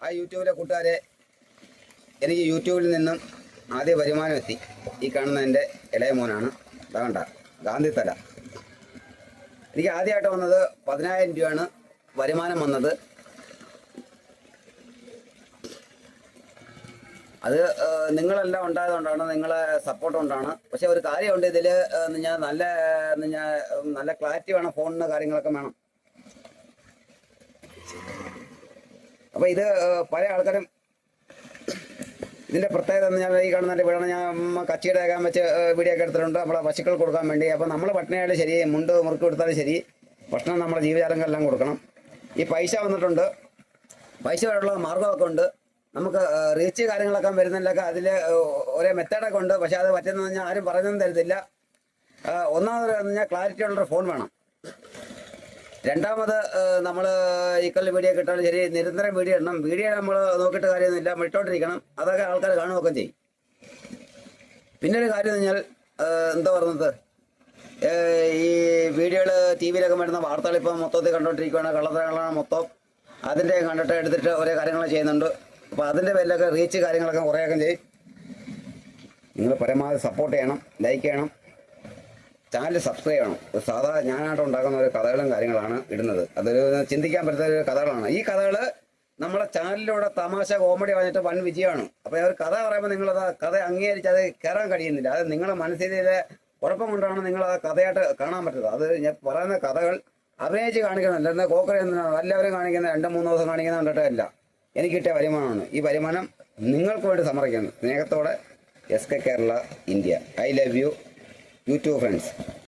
ആ യൂട്യൂബിലെ കൂട്ടുകാരെ, എനിക്ക് യൂട്യൂബിൽ നിന്നും ആദ്യ വരുമാനം എത്തി. ഈ കാണുന്ന എൻ്റെ ഇളയ മോനാണ്. അതാകണ്ട ഗാന്ധിത്തല. എനിക്ക് ആദ്യമായിട്ട് വന്നത് 10,000 രൂപയാണ് വരുമാനം വന്നത്. അത് നിങ്ങളെല്ലാം ഉണ്ടായതുകൊണ്ടാണ്, നിങ്ങളെ സപ്പോർട്ട് കൊണ്ടാണ്. പക്ഷെ ഒരു കാര്യമുണ്ട്, ഇതിൽ ഞാൻ നല്ല ക്ലാരിറ്റി വേണം, ഫോണിന് കാര്യങ്ങളൊക്കെ വേണം. അപ്പോൾ ഇത് പല ആൾക്കാരും ഇതിൻ്റെ പ്രത്യേകത എന്ന് ഞാൻ ഈ കാണുന്നതിൻ്റെ വീടാണ്. ഞാൻ കച്ചിയുടെ ആകാൻ വെച്ച് വീഡിയോ ഒക്കെ എടുത്തിട്ടുണ്ട്, നമ്മളെ പശുക്കൾ കൊടുക്കാൻ വേണ്ടി. അപ്പോൾ നമ്മൾ പട്ടിണിയായാലും ശരി, മുണ്ട് മുറുക്കി കൊടുത്താലും ശരി, ഭക്ഷണം നമ്മുടെ ജീവജാലങ്ങളെല്ലാം കൊടുക്കണം. ഈ പൈസ വന്നിട്ടുണ്ട്, പൈസ വരെയുള്ള മാർഗ്ഗമൊക്കെ ഉണ്ട്. നമുക്ക് റീച്ച് കാര്യങ്ങളൊക്കെ വരുന്നതിലൊക്കെ അതിൽ ഒരേ മെത്തേഡൊക്കെ ഉണ്ട്. പക്ഷേ അത് പറ്റുന്നതെന്ന് പറഞ്ഞാൽ ആരും പറഞ്ഞൊന്നും തരത്തില്ല. ഒന്നാമത് പറഞ്ഞാൽ ക്ലാരിറ്റി ഉള്ളൊരു ഫോൺ വേണം. രണ്ടാമത് നമ്മൾ ഈക്വൽ വീഡിയോ കിട്ടാലും ശരി, നിരന്തരം വീഡിയോ ഇടണം. വീഡിയോ നമ്മൾ നോക്കിയിട്ട് കാര്യമൊന്നുമില്ല, വിട്ടോണ്ടിരിക്കണം. അതൊക്കെ ആൾക്കാർ കാണുകയൊക്കെ ചെയ്യും. പിന്നെ ഒരു കാര്യം എന്ന് പറഞ്ഞാൽ എന്താ പറയുന്നത്, ഈ വീഡിയോകൾ ടി വിയിലൊക്കെ വരുന്ന വാർത്തകൾ ഇപ്പം മൊത്തത്തിൽ കണ്ടുകൊണ്ടിരിക്കുകയാണ്. കള്ളത്തരങ്ങളാണ് മൊത്തം. അതിൻ്റെ കണ്ടിട്ട് എടുത്തിട്ട് ഓരോ കാര്യങ്ങൾ ചെയ്യുന്നുണ്ട്. അപ്പോൾ അതിൻ്റെ പേരിലൊക്കെ റീച്ച് കാര്യങ്ങളൊക്കെ കുറേയൊക്കെ ചെയ്യും. നിങ്ങൾ പരമാവധി സപ്പോർട്ട് ചെയ്യണം, ലൈക്ക് ചെയ്യണം, ചാനൽ സബ്സ്ക്രൈബ് ചെയ്യണം. സാധാ ഞാനായിട്ട് ഉണ്ടാക്കുന്ന ഒരു കഥകളും കാര്യങ്ങളാണ് ഇടുന്നത്. അതൊരു ചിന്തിക്കാൻ പറ്റുന്ന ഒരു കഥകളാണ്. ഈ കഥകൾ നമ്മുടെ ചാനലിലൂടെ തമാശ കോമഡി പറഞ്ഞിട്ട് വൻ വിജയമാണ്. അപ്പോൾ ഒരു കഥ പറയുമ്പോൾ നിങ്ങളത് കഥ അംഗീകരിച്ച് അത് കയറാൻ കഴിയുന്നില്ല. അത് നിങ്ങളുടെ മനസ്സിലെ കുഴപ്പം കൊണ്ടാണ് നിങ്ങളത് കഥയായിട്ട് കാണാൻ പറ്റുന്നത്. അത് ഞാൻ പറയുന്ന കഥകൾ അഭിനയിച്ച് കാണിക്കുന്നില്ല. എന്നാൽ കോക്കറി എല്ലാവരും കാണിക്കുന്ന 2-3 ദിവസം കാണിക്കുന്ന കണ്ടിട്ടല്ല. എനിക്ക് കിട്ടിയ വരുമാനമാണ്. ഈ വരുമാനം നിങ്ങൾക്ക് വേണ്ടി സമർപ്പിക്കുന്നു. സ്നേഹത്തോടെ SK Kerala India. I love you, YouTube friends.